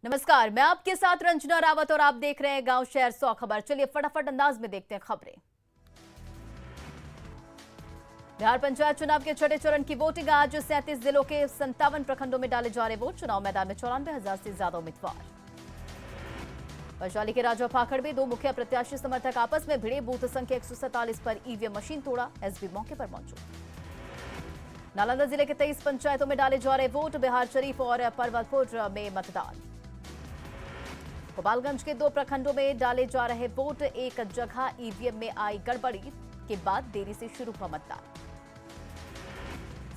नमस्कार, मैं आपके साथ रंजना रावत और आप देख रहे हैं गांव शहर 100 खबर। चलिए फटाफट अंदाज में देखते हैं खबरें। बिहार पंचायत चुनाव के छठे चरण की वोटिंग आज 37 जिलों के 57 प्रखंडों में डाले जा रहे वोट। चुनाव मैदान में 94,000 से ज्यादा उम्मीदवार। वैशाली के राजा फाखड़ में दो मुखिया प्रत्याशी समर्थक आपस में भिड़े। बूथ संख्या 147 पर ईवीएम मशीन तोड़ा। एसपी मौके पर मौजूद। नालंदा जिले के 23 पंचायतों में डाले जा रहे वोट। बिहार शरीफ और परवलपुर में मतदान। गोपालगंज के दो प्रखंडों में डाले जा रहे वोट। एक जगह ईवीएम में आई गड़बड़ी के बाद देरी से शुरू हुआ मतदान।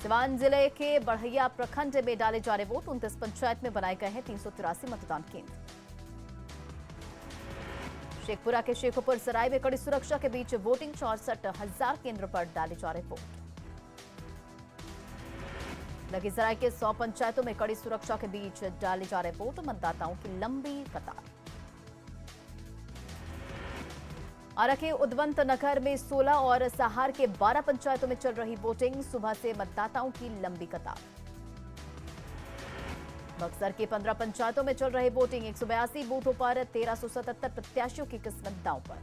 सिवान जिले के बढ़ैया प्रखंड में डाले जा रहे वोट। 29 पंचायत में बनाए गए हैं 383 मतदान केंद्र। शेखपुरा के शेखोपुर सराय में कड़ी सुरक्षा के बीच वोटिंग। 64,000 केंद्र पर डाले जा रहे वोट। लखीसराय के 100 पंचायतों में कड़ी सुरक्षा के बीच डाले जा रहे वोट। मतदाताओं की लंबी कतार। आरा के उदवंत नगर में 16 और सहार के 12 पंचायतों में चल रही वोटिंग। सुबह से मतदाताओं की लंबी कतार। बक्सर के 15 पंचायतों में चल रही वोटिंग। 182 बूथों पर 1377 प्रत्याशियों की किस्मत दांव पर।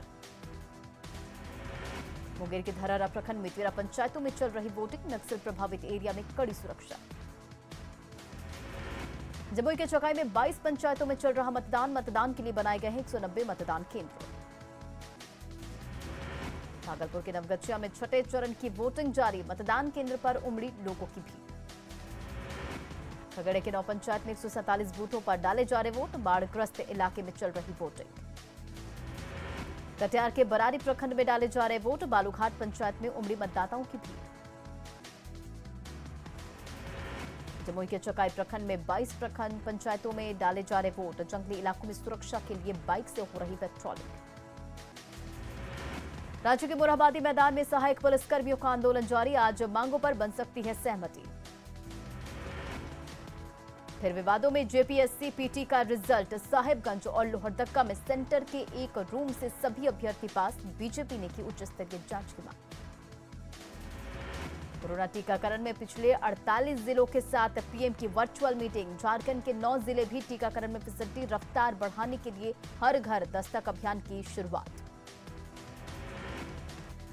मुंगेर के धरारा प्रखंड में 13 पंचायतों में चल रही वोटिंग। नक्सल प्रभावित एरिया में कड़ी सुरक्षा। जमुई के चकाई में 22 पंचायतों में चल रहा मतदान। मतदान के लिए बनाए गए हैं 190 मतदान केंद्र। भागलपुर के नवगछिया में छठे चरण की वोटिंग जारी। मतदान केंद्र पर उमड़ी लोगों की भीड़। खगड़िया के 9 पंचायत में 147 बूथों पर डाले जा रहे वोट। बाढ़ग्रस्त इलाके में चल रही वोटिंग। कटिहार के बरारी प्रखंड में डाले जा रहे वोट। बालूघाट पंचायत में उमड़ी मतदाताओं की भीड़। जमुई के चकाई प्रखंड में 22 प्रखंड पंचायतों में डाले जा रहे वोट। जंगली इलाकों में सुरक्षा के लिए बाइक से हो रही पेट्रोलिंग। राज्य के मोरहाबादी मैदान में सहायक पुलिसकर्मियों का आंदोलन जारी। आज मांगों पर बन सकती है सहमति। फिर विवादों में जेपीएससी पीटी का रिजल्ट। साहिबगंज और लोहरदक्का में सेंटर के एक रूम से सभी अभ्यर्थी पास। बीजेपी ने की उच्च स्तरीय जांच की मांग। कोरोना टीकाकरण में पिछले 48 जिलों के साथ पीएम की वर्चुअल मीटिंग। झारखंड के 9 जिले भी टीकाकरण में फिसलती रफ्तार बढ़ाने के लिए हर घर दस्तक अभियान की शुरुआत।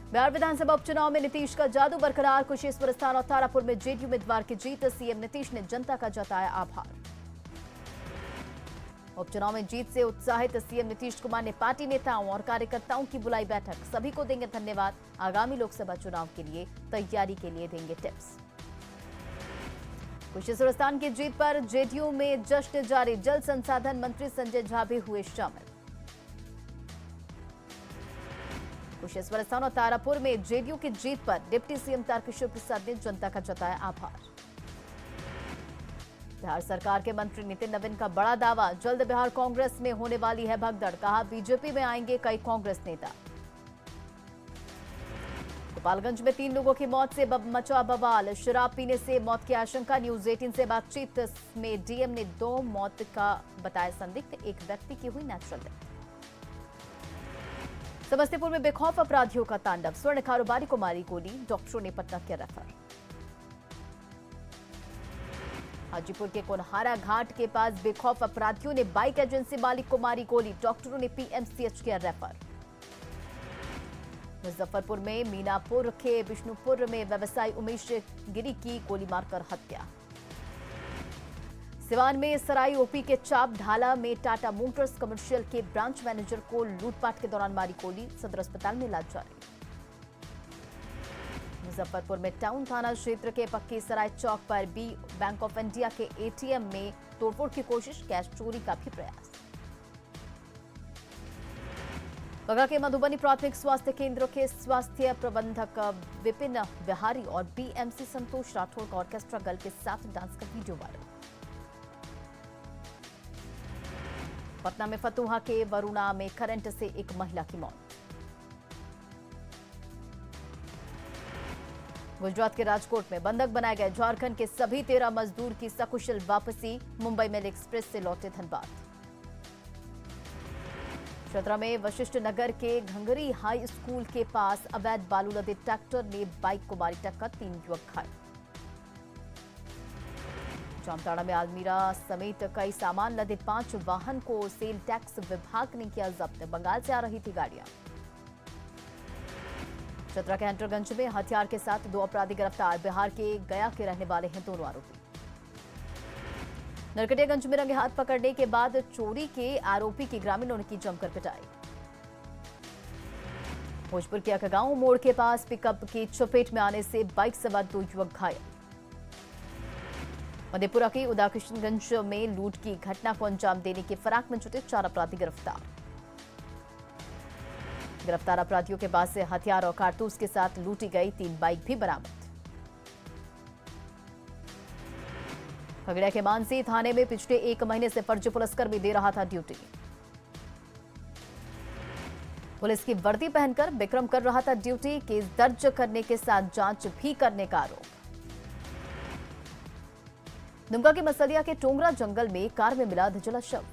बिहार विधानसभा उपचुनाव में नीतीश का जादू बरकरार। कुशेश्वर स्थान और तारापुर में जेडीयू उम्मीदवार की जीत। सीएम नीतीश ने जनता का जताया आभार। उपचुनाव में जीत से उत्साहित सीएम नीतीश कुमार ने पार्टी नेताओं और कार्यकर्ताओं की बुलाई बैठक। सभी को देंगे धन्यवाद। आगामी लोकसभा चुनाव के लिए तैयारी के लिए देंगे टिप्स। कुशेश्वर स्थान की जीत पर जेडीयू में जश्न जारी। जल संसाधन मंत्री संजय झा भी हुए शामिल। कुशेश्वर स्थान और तारापुर में जेडीयू की जीत पर डिप्टी सीएम तारकिशोर प्रसाद ने जनता का जताया आभार। बिहार सरकार के मंत्री नितिन नवीन का बड़ा दावा। जल्द बिहार कांग्रेस में होने वाली है भगदड़। कहा बीजेपी में आएंगे कई कांग्रेस नेता। गोपालगंज में 3 लोगों की मौत से मचा बवाल। शराब पीने से मौत की आशंका। न्यूज 18 से बातचीत में डीएम ने 2 मौत का बताया संदिग्ध। एक व्यक्ति की हुई नेचुरल डेथ। समस्तीपुर में बेखौफ अपराधियों का तांडव। स्वर्ण कारोबारी को मारी गोली। डॉक्टरों ने पटना किया रेफर। हाजीपुर के कोनहारा घाट के पास बेखौफ अपराधियों ने बाइक एजेंसी मालिक को मारी गोली। डॉक्टरों ने पीएमसीएच किया रेफर। मुजफ्फरपुर में मीनापुर के विष्णुपुर में व्यवसायी उमेश गिरी की गोली मारकर हत्या। सिवान में सराई ओपी के चाप ढाला में टाटा मोटर्स कमर्शियल के ब्रांच मैनेजर को लूटपाट के दौरान मारी गोली। सदर अस्पताल में इलाज जारी। मुजफ्फरपुर में टाउन थाना क्षेत्र के पक्की सराय चौक पर बी बैंक ऑफ इंडिया के एटीएम में तोड़फोड़ की कोशिश। कैश चोरी का भी प्रयास। बगहा के मधुबनी प्राथमिक स्वास्थ्य केंद्र के स्वास्थ्य प्रबंधक विपिन बिहारी और बीएमसी संतोष राठौर का ऑर्केस्ट्रा गर्ल के साथ डांस का वीडियो वायरल। पटना में फतुहा के वरुणा में करंट से एक महिला की मौत। गुजरात के राजकोट में बंधक बनाए गए झारखंड के सभी 13 मजदूर की सकुशल वापसी। मुंबई मेल एक्सप्रेस से लौटे धनबाद। चतरा में वशिष्ठ नगर के घंगरी हाई स्कूल के पास अवैध बालू लदे ट्रैक्टर ने बाइक को मारी टक्कर। 3 युवक घायल। जामताड़ा में अलमीरा समेत कई सामान लदे 5 वाहन को सेल टैक्स विभाग ने किया जब्त। बंगाल से आ रही थी गाड़ियां। चतरा के हंटरगंज में हथियार के साथ 2 अपराधी गिरफ्तार। बिहार के गया के रहने वाले हैं दोनों आरोपी। नरकटियागंज में रंगे हाथ पकड़ने के बाद चोरी के आरोपी की ग्रामीणों ने की जमकर पिटाई। भोजपुर के अकगांव मोड़ के पास पिकअप की चपेट में आने से बाइक सवार 2 युवक घायल। मधेपुरा के उदाकिशनगंज में लूट की घटना को अंजाम देने की फिराक में जुटे 4 अपराधी गिरफ्तार। गिरफ्तार अपराधियों के पास से हथियार और कारतूस के साथ लूटी गई 3 बाइक भी बरामद। खगड़िया के मानसी थाने में पिछले 1 महीने से फर्जी पुलिसकर्मी दे रहा था ड्यूटी। पुलिस की वर्दी पहनकर विक्रम कर रहा था ड्यूटी। केस दर्ज करने के साथ जांच भी करने का आरोप। दुमका के मसलिया के टोंगरा जंगल में कार में मिला धुंधला शव।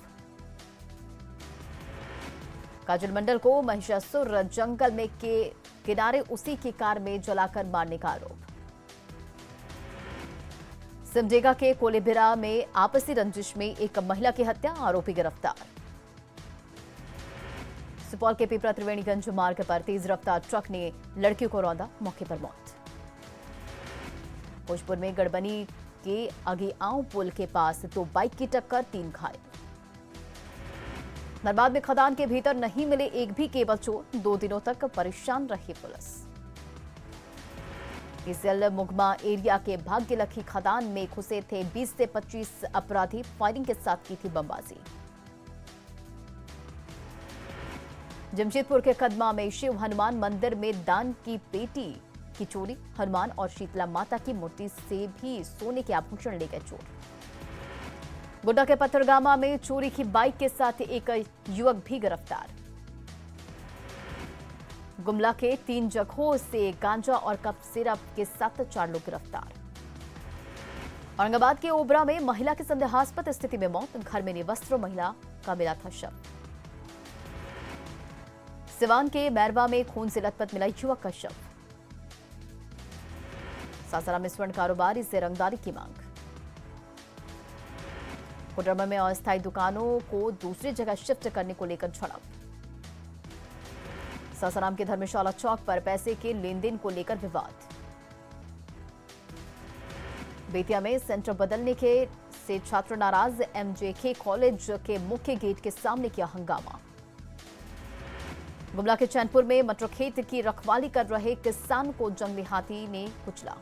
काजल मंडल को महिषासुर जंगल में के किनारे उसी की कार में जलाकर मारने का आरोप। सिमडेगा के कोलेबिरा में आपसी रंजिश में एक महिला की हत्या, आरोपी गिरफ्तार। सुपौल के पिपरा त्रिवेणीगंज मार्ग पर तेज रफ्तार ट्रक ने लड़की को रौंदा, मौके पर मौत। भोजपुर में गड़बनी के अगिआंव पुल के पास 2 बाइक की टक्कर, 3 घायल। धनबाद में खदान के भीतर नहीं मिले एक भी केबल चोर, 2 दिनों तक परेशान रही पुलिस। ईसीएल मुगमा एरिया के भाग्यलखी खदान में घुसे थे 20 से 25 अपराधी, फायरिंग के साथ की थी बमबाजी। जमशेदपुर के कदमा में शिव हनुमान मंदिर में दान की पेटी की चोरी, हनुमान और शीतला माता की मूर्ति से भी सोने के आभूषण ले गए चोर। गोड्डा के पत्थरगामा में चोरी की बाइक के साथ एक युवक भी गिरफ्तार। गुमला के 3 जगहों से गांजा और कफ सिरप के साथ 4 लोग गिरफ्तार। औरंगाबाद के ओबरा में महिला की संदेहास्पद स्थिति में मौत, घर में निवस्त्र महिला का मिला था शव। सिवान के मैरवा में खून से लथपथ मिला युवक का शव। सासाराम में स्वर्ण कारोबारी से रंगदारी की मांग। कोडरमा में अस्थायी दुकानों को दूसरी जगह शिफ्ट करने को लेकर झड़प। सासाराम के धर्मशाला चौक पर पैसे के लेन देन को लेकर विवाद। बेतिया में सेंटर बदलने के से छात्र नाराज, एमजेके कॉलेज के मुख्य गेट के सामने किया हंगामा। गुमला के चैनपुर में मटर खेत की रखवाली कर रहे किसान को जंगली हाथी ने कुचला।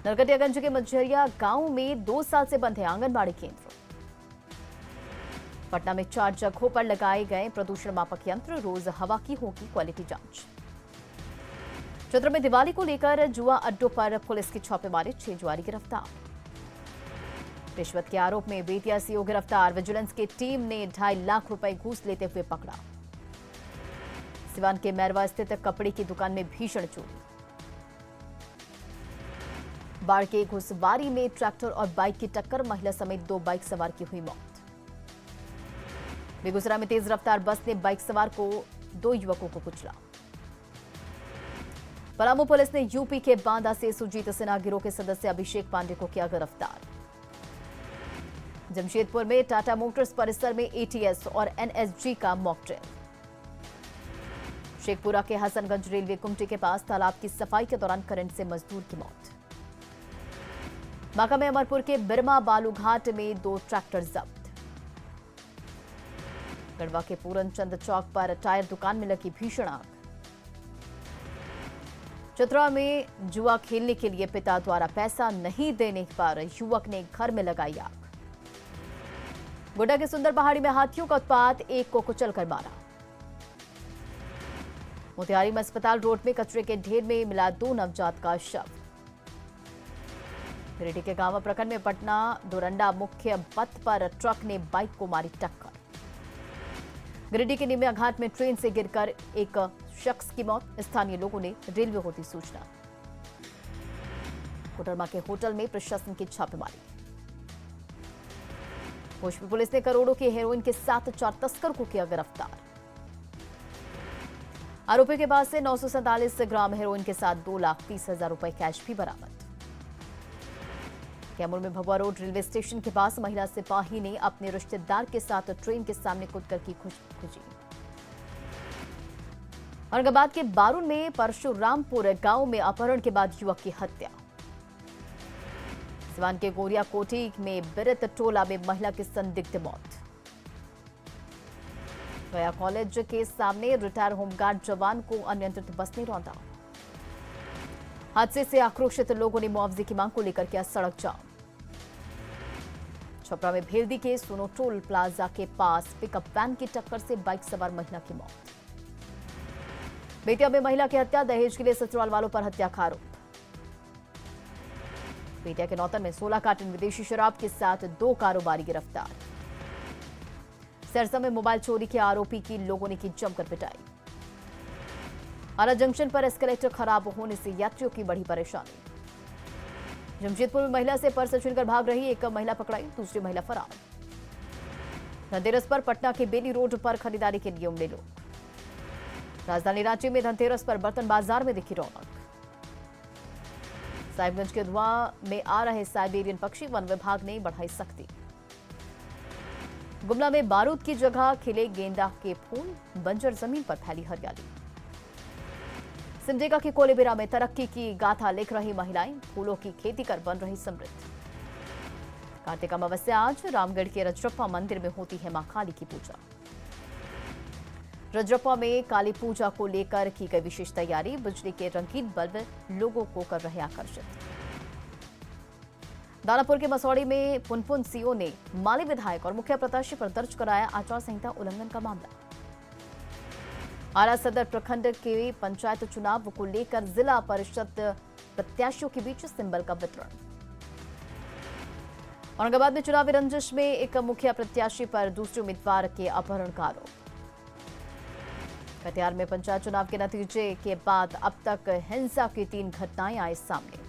नरकटियागंज के मझरिया गांव में 2 साल से बंद है आंगनबाड़ी केंद्र। पटना में 4 जगहों पर लगाए गए प्रदूषण मापक यंत्र, रोज हवा की होगी क्वालिटी जांच। चतरा में दिवाली को लेकर जुआ अड्डों पर पुलिस की छापेमारी, 6 जुआरी गिरफ्तार। रिश्वत के आरोप में बेतिया सीओ गिरफ्तार, विजिलेंस की टीम ने 2.5 लाख रुपए घूस लेते हुए पकड़ा। सिवान के मैरवा स्थित कपड़े की दुकान में भीषण चोरी। बाढ़ के घुसवारी में ट्रैक्टर और बाइक की टक्कर, महिला समेत 2 बाइक सवार की हुई मौत। बेगूसराय में तेज रफ्तार बस ने बाइक सवार को 2 युवकों को कुचला। पलामू पुलिस ने यूपी के बांदा से सुरजीत सिन्हा गिरोह के सदस्य अभिषेक पांडे को किया गिरफ्तार। जमशेदपुर में टाटा मोटर्स परिसर में एटीएस और एनएसजी का मॉक ड्रिल। शेखपुरा के हसनगंज रेलवे कुमटी के पास तालाब की सफाई के दौरान करंट से मजदूर की मौत। बांका में अमरपुर के बिरमा बालूघाट में 2 ट्रैक्टर जब्त। गढ़वा के पूरनचंद चौक पर टायर दुकान में लगी भीषण आग। चतरा में जुआ खेलने के लिए पिता द्वारा पैसा नहीं देने पर युवक ने घर में लगाई आग। गोड्डा के सुंदर पहाड़ी में हाथियों का उत्पात, एक को कुचलकर मारा। मोतिहारी में अस्पताल रोड में कचरे के ढेर में मिला 2 नवजात का शव। गिरिडीह के गांवा प्रखंड में पटना डोरंडा मुख्य पथ पर ट्रक ने बाइक को मारी टक्कर। गिरिडीह के निमिया घाट में ट्रेन से गिरकर एक शख्स की मौत, स्थानीय लोगों ने रेलवे को दी सूचना। कोडरमा के होटल में प्रशासन की छापेमारी। भोजपुर पुलिस ने करोड़ों की हेरोइन के साथ 4 तस्कर को किया गिरफ्तार। आरोपी के पास से 947 ग्राम हेरोइन के साथ 2,30,000 रुपए कैश भी बरामद। कैमूर में भभुआ रोड रेलवे स्टेशन के पास महिला सिपाही ने अपने रिश्तेदार के साथ ट्रेन के सामने कूदकर की खुदकुशी। औरंगाबाद के बारून में परशुरामपुर गांव में अपहरण के बाद युवक की हत्या। सिवान के गोरिया कोठी में बिरत टोला में महिला की संदिग्ध मौत। गया कॉलेज के सामने रिटायर होमगार्ड जवान को अनियंत्रित बस ने रौंदा। हादसे से आक्रोशित लोगों ने मुआवजे की मांग को लेकर किया सड़क जाम। छपरा में भेल्दी के सोनो टोल प्लाजा के पास पिकअप वैन की टक्कर से बाइक सवार महिला की मौत। बेतिया में महिला की हत्या, दहेज के लिए ससुराल वालों पर हत्या का आरोप। बेतिया के नौतन में 16 कार्टन विदेशी शराब के साथ 2 कारोबारी गिरफ्तार। सरसा में मोबाइल चोरी के आरोपी की लोगों ने की जमकर पिटाई। आरा जंक्शन पर एस्केलेटर खराब होने से यात्रियों की बढ़ी परेशानी। जमशेदपुर में महिला से पर्स छीनकर भाग रही एक महिला पकड़ाई, दूसरी महिला फरार। धनतेरस पर पटना के बेली रोड पर खरीदारी के लिए उमड़े लोग। राजधानी रांची में धनतेरस पर बर्तन बाजार में दिखी रौनक। साहिबगंज के धुआं में आ रहे साइबेरियन पक्षी, वन विभाग ने बढ़ाई सख्ती। गुमला में बारूद की जगह खिले गेंदा के फूल, बंजर जमीन पर फैली हरियाली। सिमडेगा के कोलेबिरा में तरक्की की गाथा लिख रही महिलाएं, फूलों की खेती कर बन रही समृद्ध। कार्तिक अमावस्या आज रामगढ़ के रजरप्पा मंदिर में होती है मां काली की पूजा। रजरप्पा में काली पूजा को लेकर की गई विशेष तैयारी, बिजली के रंगीन बल्ब लोगों को कर रहे आकर्षित। दानापुर के मसौड़ी में पुनपुन सीओ ने माली विधायक और मुखिया प्रत्याशी पर दर्ज कराया आचार संहिता उल्लंघन का मामला। आरा सदर प्रखंड के पंचायत चुनाव को लेकर जिला परिषद प्रत्याशियों के बीच सिंबल का वितरण। औरंगाबाद में चुनावी रंजिश में एक मुखिया प्रत्याशी पर दूसरे उम्मीदवार के अपहरण का आरोप। कटिहार में पंचायत चुनाव के नतीजे के बाद अब तक हिंसा की 3 घटनाएं आई सामने।